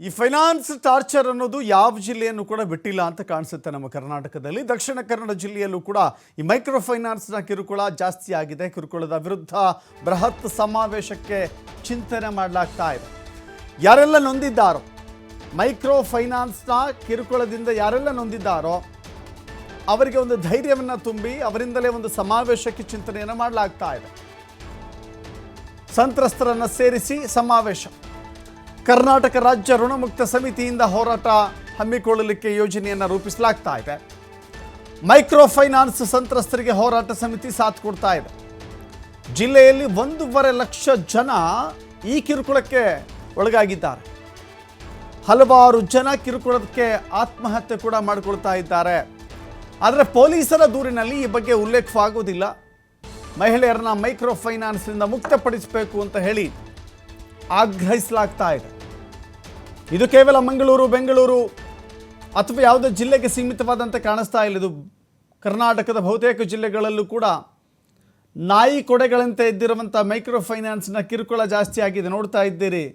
ಈ finance torture ಅನ್ನೋದು ಯಾವ ಜಿಲ್ಲೆಯನ್ನು ಕೂಡ ಬಿಟ್ಟಿಲ್ಲ ಅಂತ ಕಾಣಿಸುತ್ತೆ ನಮ್ಮ ಕರ್ನಾಟಕದಲ್ಲಿ. ದಕ್ಷಿಣ ಕನ್ನಡ ಜಿಲ್ಲೆಯಲ್ಲೂ ಕೂಡ ಈ ಮೈಕ್ರೋ ಫೈನಾನ್ಸ್ನ ಕಿರುಕುಳ ಜಾಸ್ತಿ ಆಗಿದೆ. ಕಿರುಕುಳದ ವಿರುದ್ಧ ಬೃಹತ್ ಸಮಾವೇಶಕ್ಕೆ ಚಿಂತನೆ ಮಾಡಲಾಗ್ತಾ ಇದೆ. ಯಾರೆಲ್ಲ ನೊಂದಿದ್ದಾರೋ, ಮೈಕ್ರೋ ಫೈನಾನ್ಸ್ನ ಕಿರುಕುಳದಿಂದ ಯಾರೆಲ್ಲ ನೊಂದಿದ್ದಾರೋ ಅವರಿಗೆ ಒಂದು ಧೈರ್ಯವನ್ನು ತುಂಬಿ ಅವರಿಂದಲೇ ಒಂದು ಸಮಾವೇಶಕ್ಕೆ ಚಿಂತನೆಯನ್ನು ಮಾಡಲಾಗ್ತಾ ಇದೆ. ಸಂತ್ರಸ್ತರನ್ನು ಸೇರಿಸಿ ಸಮಾವೇಶ. ಕರ್ನಾಟಕ ರಾಜ್ಯ ಋಣಮುಕ್ತ ಸಮಿತಿಯಿಂದ ಹೋರಾಟ ಹಮ್ಮಿಕೊಳ್ಳಲಿಕ್ಕೆ ಯೋಜನೆಯನ್ನು ರೂಪಿಸಲಾಗ್ತಾ ಇದೆ. ಮೈಕ್ರೋ ಫೈನಾನ್ಸ್ ಸಂತ್ರಸ್ತರಿಗೆ ಹೋರಾಟ ಸಮಿತಿ ಸಾಥ್ ಕೊಡ್ತಾ ಇದೆ. ಜಿಲ್ಲೆಯಲ್ಲಿ 1.5 ಲಕ್ಷ ಜನ ಈ ಕಿರುಕುಳಕ್ಕೆ ಒಳಗಾಗಿದ್ದಾರೆ. ಹಲವಾರು ಜನ ಕಿರುಕುಳಕ್ಕೆ ಆತ್ಮಹತ್ಯೆ ಕೂಡ ಮಾಡಿಕೊಳ್ತಾ ಇದ್ದಾರೆ. ಆದರೆ ಪೊಲೀಸರ ದೂರಿನಲ್ಲಿ ಈ ಬಗ್ಗೆ ಉಲ್ಲೇಖವಾಗುವುದಿಲ್ಲ. ಮಹಿಳೆಯರನ್ನ ಮೈಕ್ರೋ ಫೈನಾನ್ಸ್ನಿಂದ ಮುಕ್ತಪಡಿಸಬೇಕು ಅಂತ ಹೇಳಿ ಆಗ್ರಹಿಸಲಾಗ್ತಾ ಇದೆ. ಇದು ಕೇವಲ ಮಂಗಳೂರು, ಬೆಂಗಳೂರು ಅಥವಾ ಯಾವುದೇ ಜಿಲ್ಲೆಗೆ ಸೀಮಿತವಾದಂತೆ ಕಾಣಿಸ್ತಾ ಇಲ್ಲ. ಇದು ಕರ್ನಾಟಕದ ಬಹುತೇಕ ಜಿಲ್ಲೆಗಳಲ್ಲೂ ಕೂಡ ನಾಯಿ ಕೊಡೆಗಳಂತೆ ಇದ್ದಿರುವಂಥ ಮೈಕ್ರೋ ಫೈನಾನ್ಸ್ನ ಕಿರುಕುಳ ಜಾಸ್ತಿ ಆಗಿದೆ. ನೋಡ್ತಾ ಇದ್ದೀರಿ,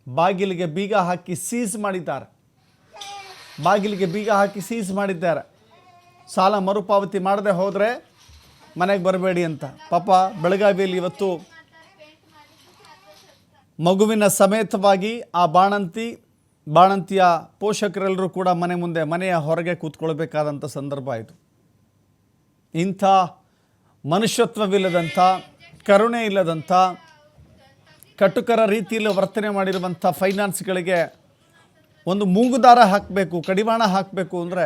ಬಾಗಿಲಿಗೆ ಬೀಗ ಹಾಕಿ ಸೀಸ್ ಮಾಡಿದ್ದಾರೆ. ಬಾಗಿಲಿಗೆ ಬೀಗ ಹಾಕಿ ಸೀಸ್ ಮಾಡಿದ್ದಾರೆ. ಸಾಲ ಮರುಪಾವತಿ ಮಾಡದೆ ಹೋದರೆ ಮನೆಗೆ ಬರಬೇಡಿ ಅಂತ. ಪಾಪ ಬೆಳಗಾವಿಯಲ್ಲಿ ಇವತ್ತು ಮಗುವಿನ ಸಮೇತವಾಗಿ ಆ ಬಾಣಂತಿಯ ಪೋಷಕರೆಲ್ಲರೂ ಕೂಡ ಮನೆಯ ಹೊರಗೆ ಕೂತ್ಕೊಳ್ಬೇಕಾದಂಥ ಸಂದರ್ಭ ಇದು. ಇಂಥ ಮನುಷ್ಯತ್ವವಿಲ್ಲದಂಥ, ಕರುಣೆ ಇಲ್ಲದಂಥ, ಕಟುಕರ ರೀತಿಯಲ್ಲಿ ವರ್ತನೆ ಮಾಡಿರುವಂಥ ಫೈನಾನ್ಸ್ಗಳಿಗೆ ಒಂದು ಮೂಗುದಾರ ಹಾಕಬೇಕು, ಕಡಿವಾಣ ಹಾಕಬೇಕು ಅಂದರೆ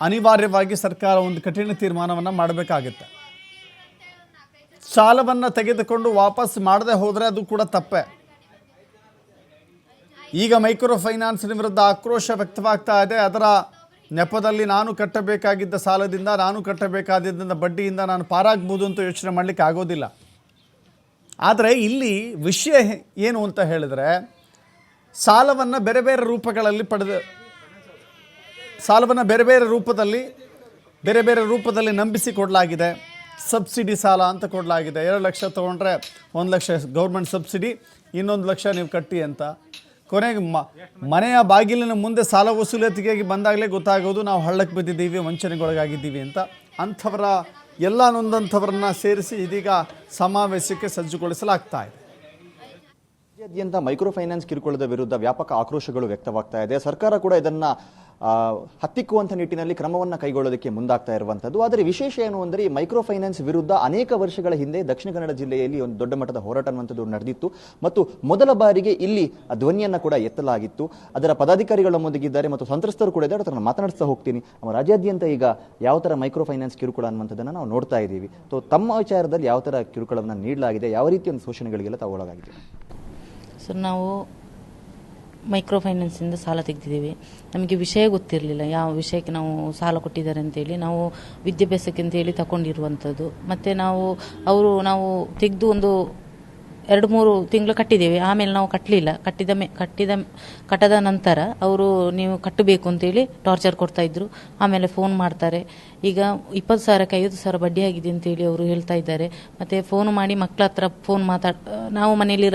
ಅನಿವಾರ್ಯವಾಗಿ ಸರ್ಕಾರ ಒಂದು ಕಠಿಣ ತೀರ್ಮಾನವನ್ನು ಮಾಡಬೇಕಾಗುತ್ತೆ. ಸಾಲವನ್ನು ತೆಗೆದುಕೊಂಡು ವಾಪಸ್ ಮಾಡದೆ ಹೋದರೆ ಅದು ಕೂಡ ತಪ್ಪೆ. ಈಗ ಮೈಕ್ರೋ ಫೈನಾನ್ಸಿನ ವಿರುದ್ಧ ಆಕ್ರೋಶ ವ್ಯಕ್ತವಾಗ್ತಾ ಇದೆ. ಅದರ ನೆಪದಲ್ಲಿ ನಾನು ಕಟ್ಟಬೇಕಾಗಿದ್ದ ಸಾಲದಿಂದ, ನಾನು ಕಟ್ಟಬೇಕಾದ ಬಡ್ಡಿಯಿಂದ ನಾನು ಪಾರಾಗ್ಬೋದು ಅಂತ ಯೋಚನೆ ಮಾಡಲಿಕ್ಕೆ ಆಗೋದಿಲ್ಲ. ಆದರೆ ಇಲ್ಲಿ ವಿಷಯ ಏನು ಅಂತ ಹೇಳಿದರೆ, ಸಾಲವನ್ನು ಬೇರೆ ಬೇರೆ ರೂಪಗಳಲ್ಲಿ ಬೇರೆ ಬೇರೆ ರೂಪದಲ್ಲಿ ನಂಬಿಸಿ ಕೊಡಲಾಗಿದೆ. ಸಬ್ಸಿಡಿ ಸಾಲ ಅಂತ ಕೊಡಲಾಗಿದೆ. 2 ಲಕ್ಷ ತೊಗೊಂಡ್ರೆ 1 ಲಕ್ಷ ಗೌರ್ಮೆಂಟ್ ಸಬ್ಸಿಡಿ, 1 ಲಕ್ಷ ನೀವು ಕಟ್ಟಿ ಅಂತ. ಕೊನೆಗೆ ಮನೆಯ ಬಾಗಿಲಿನ ಮುಂದೆ ಸಾಲ ವಸೂಲಿತಿಗೆ ಬಂದಾಗಲೇ ಗೊತ್ತಾಗೋದು ನಾವು ಹಳ್ಳಕ್ಕೆ ಬಿದ್ದಿದ್ದೀವಿ, ವಂಚನೆಗೊಳಗಾಗಿದ್ದೀವಿ ಅಂತ. ಅಂಥವರ ಎಲ್ಲ ನೊಂದಂಥವ್ರನ್ನ ಸೇರಿಸಿ ಇದೀಗ ಸಮಾವೇಶಕ್ಕೆ ಸಜ್ಜುಗೊಳಿಸಲಾಗ್ತಾ ಇದೆ. ರಾಜ್ಯಾದ್ಯಂತ ಮೈಕ್ರೋ ಫೈನಾನ್ಸ್ ಕಿರುಕುಳದ ವಿರುದ್ಧ ವ್ಯಾಪಕ ಆಕ್ರೋಶಗಳು ವ್ಯಕ್ತವಾಗ್ತಾ ಇದೆ. ಸರ್ಕಾರ ಕೂಡ ಇದನ್ನ ಹತ್ತಿಕ್ಕುವಂಥ ನಿಟ್ಟಿನಲ್ಲಿ ಕ್ರಮವನ್ನು ಕೈಗೊಳ್ಳೋದಕ್ಕೆ ಮುಂದಾಗ್ತಾ ಇರುವಂಥದ್ದು. ಆದರೆ ವಿಶೇಷ ಏನು ಅಂದರೆ, ಈ ಮೈಕ್ರೋ ಫೈನಾನ್ಸ್ ವಿರುದ್ಧ ಅನೇಕ ವರ್ಷಗಳ ಹಿಂದೆ ದಕ್ಷಿಣ ಕನ್ನಡ ಜಿಲ್ಲೆಯಲ್ಲಿ ಒಂದು ದೊಡ್ಡ ಮಟ್ಟದ ಹೋರಾಟ ಅನ್ನುವಂಥದ್ದು ನಡೆದಿತ್ತು ಮತ್ತು ಮೊದಲ ಬಾರಿಗೆ ಇಲ್ಲಿ ಧ್ವನಿಯನ್ನು ಕೂಡ ಎತ್ತಲಾಗಿತ್ತು. ಅದರ ಪದಾಧಿಕಾರಿಗಳು ನಮ್ಮೊಂದಿಗಿದ್ದಾರೆ ಮತ್ತು ಸಂತ್ರಸ್ತರು ಕೂಡ ಇದ್ದಾರೆ. ಅದನ್ನು ಮಾತನಾಡಿಸ್ತಾ ಹೋಗ್ತೀನಿ. ನಮ್ಮ ರಾಜ್ಯಾದ್ಯಂತ ಈಗ ಯಾವ ಥರ ಮೈಕ್ರೋ ಫೈನಾನ್ಸ್ ಕಿರುಕುಳ ಅನ್ನುವಂಥದ್ದನ್ನು ನಾವು ನೋಡ್ತಾ ಇದ್ದೀವಿ. ತಮ್ಮ ವಿಚಾರದಲ್ಲಿ ಯಾವ ಥರ ಕಿರುಕುಳವನ್ನು ನೀಡಲಾಗಿದೆ, ಯಾವ ರೀತಿಯ ಒಂದು ಶೋಷಣೆಗಳಿಗೆಲ್ಲ ತಾವು ಒಳಗಾಗಿದೆ? ಸರ್, ನಾವು ಮೈಕ್ರೋ ಫೈನಾನ್ಸಿಂದ ಸಾಲ ತೆಗೆದಿದ್ದೀವಿ. ನಮಗೆ ವಿಷಯ ಗೊತ್ತಿರಲಿಲ್ಲ, ಯಾವ ವಿಷಯಕ್ಕೆ ನಾವು ಸಾಲ ಕೊಟ್ಟಿದ್ದಾರೆ ಅಂತೇಳಿ. ನಾವು ವಿದ್ಯಾಭ್ಯಾಸಕ್ಕೆ ಅಂತೇಳಿ ತಗೊಂಡಿರುವಂಥದ್ದು. ಮತ್ತು ನಾವು ತೆಗೆದು ಒಂದು 2-3 ತಿಂಗಳು ಕಟ್ಟಿದ್ದೇವೆ. ಆಮೇಲೆ ನಾವು ಕಟ್ಟಲಿಲ್ಲ. ಕಟ್ಟದ ನಂತರ ಅವರು ನೀವು ಕಟ್ಟಬೇಕು ಅಂತೇಳಿ ಟಾರ್ಚರ್ ಕೊಡ್ತಾಯಿದ್ರು. ಆಮೇಲೆ ಫೋನ್ ಮಾಡ್ತಾರೆ. ಈಗ 20,000ಕ್ಕೆ 50,000 ಬಡ್ಡಿ ಆಗಿದೆ ಅಂತೇಳಿ ಅವರು ಹೇಳ್ತಾ ಇದ್ದಾರೆ. ಮತ್ತು ಫೋನ್ ಮಾಡಿ ಮಕ್ಕಳ ಹತ್ರ ನಾವು ಮನೆಯಲ್ಲಿ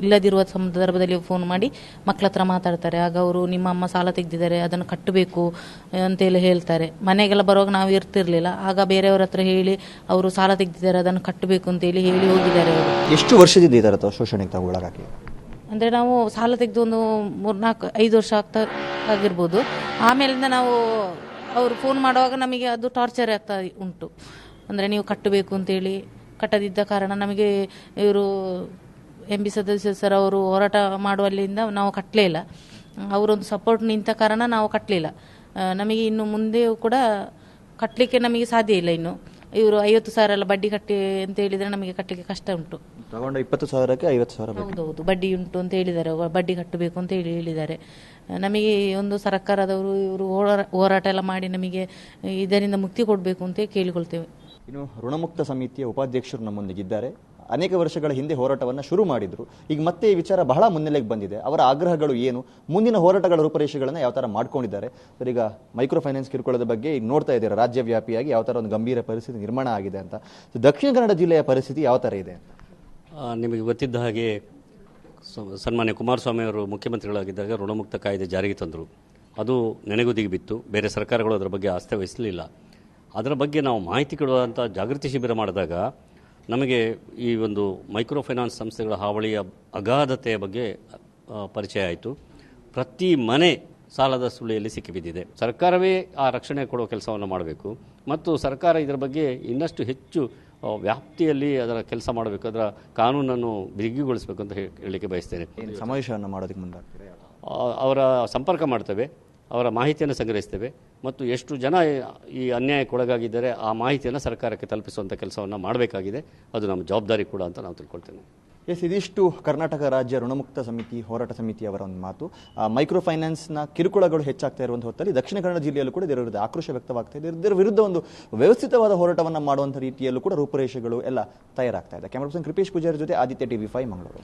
ಇಲ್ಲದಿರುವ ಸಂದರ್ಭದಲ್ಲಿ ಫೋನ್ ಮಾಡಿ ಮಕ್ಕಳ ಹತ್ರ ಮಾತಾಡ್ತಾರೆ. ಆಗ ಅವರು ನಿಮ್ಮ ಅಮ್ಮ ಸಾಲ ತೆಗೆದಿದ್ದಾರೆ, ಅದನ್ನು ಕಟ್ಟಬೇಕು ಅಂತೇಳಿ ಹೇಳ್ತಾರೆ. ಮನೆಗೆಲ್ಲ ಬರುವಾಗ ನಾವು ಇರ್ತಿರ್ಲಿಲ್ಲ. ಆಗ ಬೇರೆಯವ್ರ ಹತ್ರ ಹೇಳಿ ಅವರು ಸಾಲ ತೆಗೆದಿದ್ದಾರೆ, ಅದನ್ನು ಕಟ್ಟಬೇಕು ಅಂತೇಳಿ ಹೇಳಿ ಹೋಗಿದ್ದಾರೆ ಅವರು. ಎಷ್ಟು ವರ್ಷದಿಂದ ಈ ಥರ ಶೋಷಣೆಗೆ ತಾವು ಒಳಗಾಗಿ? ಅಂದರೆ ನಾವು ಸಾಲ ತೆಗೆದು ಒಂದು 3-4-5 ವರ್ಷ ಆಗಿರ್ಬೋದು. ಆಮೇಲಿಂದ ನಾವು ಅವರು ಫೋನ್ ಮಾಡುವಾಗ ನಮಗೆ ಅದು ಟಾರ್ಚರ್ ಆಗ್ತಾ ಉಂಟು. ಅಂದರೆ ನೀವು ಕಟ್ಟಬೇಕು ಅಂತೇಳಿ. ಕಟ್ಟದಿದ್ದ ಕಾರಣ ನಮಗೆ ಇವರು MB ಸದಸ್ಯ ಸರ್ ಅವರು ಹೋರಾಟ ಮಾಡುವಲ್ಲಿಂದ ನಾವು ಕಟ್ಟಲೇ ಇಲ್ಲ. ಅವರೊಂದು ಸಪೋರ್ಟ್ ನಿಂತ ಕಾರಣ ನಾವು ಕಟ್ಟಲಿಲ್ಲ. ನಮಗೆ ಇನ್ನು ಮುಂದೆಯೂ ಕೂಡ ಕಟ್ಟಲಿಕ್ಕೆ ನಮಗೆ ಸಾಧ್ಯ ಇಲ್ಲ. ಇನ್ನು ಇವರು 50,000 ಎಲ್ಲ ಬಡ್ಡಿ ಕಟ್ಟಿ ಅಂತ ಹೇಳಿದರೆ ನಮಗೆ ಕಟ್ಟಲಿಕ್ಕೆ ಕಷ್ಟ ಉಂಟು. ತಗೊಂಡ 20,000ಕ್ಕೆ 50,000 ಹೌದೌದು ಬಡ್ಡಿ ಉಂಟು ಅಂತ ಹೇಳಿದ್ದಾರೆ. ಬಡ್ಡಿ ಕಟ್ಟಬೇಕು ಅಂತ ಹೇಳಿದ್ದಾರೆ. ನಮಗೆ ಒಂದು ಸರ್ಕಾರದವರು ಇವರು ಹೋರಾಟ ಎಲ್ಲ ಮಾಡಿ ನಮಗೆ ಇದರಿಂದ ಮುಕ್ತಿ ಕೊಡಬೇಕು ಅಂತ ಕೇಳಿಕೊಳ್ತೇವೆ. ಇನ್ನು ಋಣಮುಕ್ತ ಸಮಿತಿಯ ಉಪಾಧ್ಯಕ್ಷರು ನಮ್ಮೊಂದಿಗಿದ್ದಾರೆ. ಅನೇಕ ವರ್ಷಗಳ ಹಿಂದೆ ಹೋರಾಟವನ್ನು ಶುರು ಮಾಡಿದ್ರು. ಈಗ ಮತ್ತೆ ಈ ವಿಚಾರ ಬಹಳ ಮುನ್ನೆಲೆಗೆ ಬಂದಿದೆ. ಅವರ ಆಗ್ರಹಗಳು ಏನು, ಮುಂದಿನ ಹೋರಾಟಗಳ ರೂಪರೇಷೆಗಳನ್ನು ಯಾವ ಥರ ಮಾಡ್ಕೊಂಡಿದ್ದಾರೆ? ಈಗ ಮೈಕ್ರೋ ಫೈನಾನ್ಸ್ ಕಿರುಕುಳದ ಬಗ್ಗೆ ಈಗ ನೋಡ್ತಾ ಇದ್ದೀರಾ, ರಾಜ್ಯವ್ಯಾಪಿಯಾಗಿ ಯಾವ ಥರ ಒಂದು ಗಂಭೀರ ಪರಿಸ್ಥಿತಿ ನಿರ್ಮಾಣ ಆಗಿದೆ ಅಂತ. ದಕ್ಷಿಣ ಕನ್ನಡ ಜಿಲ್ಲೆಯ ಪರಿಸ್ಥಿತಿ ಯಾವ ಥರ ಇದೆ? ನಿಮಗೆ ಗೊತ್ತಿದ್ದ ಹಾಗೆ ಸನ್ಮಾನ್ಯ ಕುಮಾರಸ್ವಾಮಿ ಅವರು ಮುಖ್ಯಮಂತ್ರಿಗಳಾಗಿದ್ದಾಗ ಋಣಮುಕ್ತ ಕಾಯ್ದೆ ಜಾರಿಗೆ ತಂದರು. ಅದು ನೆನೆಗುದಿಗೆ ಬಿತ್ತು. ಬೇರೆ ಸರ್ಕಾರಗಳು ಅದರ ಬಗ್ಗೆ ಆಸ್ಥೆ ವಹಿಸಲಿಲ್ಲ. ಅದರ ಬಗ್ಗೆ ನಾವು ಮಾಹಿತಿ ಕೊಡುವಂಥ ಜಾಗೃತಿ ಶಿಬಿರ ಮಾಡಿದಾಗ ನಮಗೆ ಈ ಒಂದು ಮೈಕ್ರೋ ಫೈನಾನ್ಸ್ ಸಂಸ್ಥೆಗಳ ಹಾವಳಿಯ ಅಗಾಧತೆಯ ಬಗ್ಗೆ ಪರಿಚಯ ಆಯಿತು. ಪ್ರತಿ ಮನೆ ಸಾಲದ ಸುಳಿಯಲ್ಲಿ ಸಿಕ್ಕಿಬಿದ್ದಿದೆ. ಸರ್ಕಾರವೇ ಆ ರಕ್ಷಣೆ ಕೊಡುವ ಕೆಲಸವನ್ನು ಮಾಡಬೇಕು ಮತ್ತು ಸರ್ಕಾರ ಇದರ ಬಗ್ಗೆ ಇನ್ನಷ್ಟು ಹೆಚ್ಚು ವ್ಯಾಪ್ತಿಯಲ್ಲಿ ಅದರ ಕೆಲಸ ಮಾಡಬೇಕು, ಅದರ ಕಾನೂನನ್ನು ಬಿಗಿಗೊಳಿಸಬೇಕು ಅಂತ ಹೇಳಲಿಕ್ಕೆ ಬಯಸ್ತೇನೆ. ಸಮಾವೇಶವನ್ನು ಮಾಡೋದಕ್ಕೆ ಮುಂದಾಗ್ತೀರಾ? ಅವರ ಸಂಪರ್ಕ ಮಾಡ್ತೇವೆ, ಅವರ ಮಾಹಿತಿಯನ್ನು ಸಂಗ್ರಹಿಸ್ತೇವೆ ಮತ್ತು ಎಷ್ಟು ಜನ ಈ ಅನ್ಯಾಯಕ್ಕೊಳಗಾಗಿದ್ದಾರೆ ಆ ಮಾಹಿತಿಯನ್ನು ಸರ್ಕಾರಕ್ಕೆ ತಲುಪಿಸುವಂಥ ಕೆಲಸವನ್ನು ಮಾಡಬೇಕಾಗಿದೆ. ಅದು ನಮ್ಮ ಜವಾಬ್ದಾರಿ ಕೂಡ ಅಂತ ನಾವು ತಿಳ್ಕೊಳ್ತೇವೆ. ಇದಿಷ್ಟು ಕರ್ನಾಟಕ ರಾಜ್ಯ ಋಣಮುಕ್ತ ಸಮಿತಿ ಹೋರಾಟ ಸಮಿತಿಯವರ ಒಂದು ಮಾತು. ಮೈಕ್ರೋ ಫೈನಾನ್ಸ್ನ ಕಿರುಕುಳಗಳು ಹೆಚ್ಚಾಗ್ತಾ ಇರುವಂಥ ಹೊತ್ತಲ್ಲಿ ದಕ್ಷಿಣ ಕನ್ನಡ ಜಿಲ್ಲೆಯಲ್ಲೂ ಕೂಡ ಇದರ ವಿರುದ್ಧ ಆಕ್ರೋಶ ವ್ಯಕ್ತವಾಗ್ತಾ ಇದೆ. ಇದರ ವಿರುದ್ಧ ಒಂದು ವ್ಯವಸ್ಥಿತವಾದ ಹೋರಾಟವನ್ನು ಮಾಡುವಂಥ ರೀತಿಯಲ್ಲೂ ಕೂಡ ರೂಪುರೇಷೆಗಳು ಎಲ್ಲ ತಯಾರಾಗ್ತಾ ಇದೆ. ಕ್ಯಾಮರಾ ಪರ್ಸನ್ ಕೃಪೇಶ್ ಪೂಜಾರಿ ಜೊತೆ ಆದಿತ್ಯ TV5 ಮಂಗಳೂರು.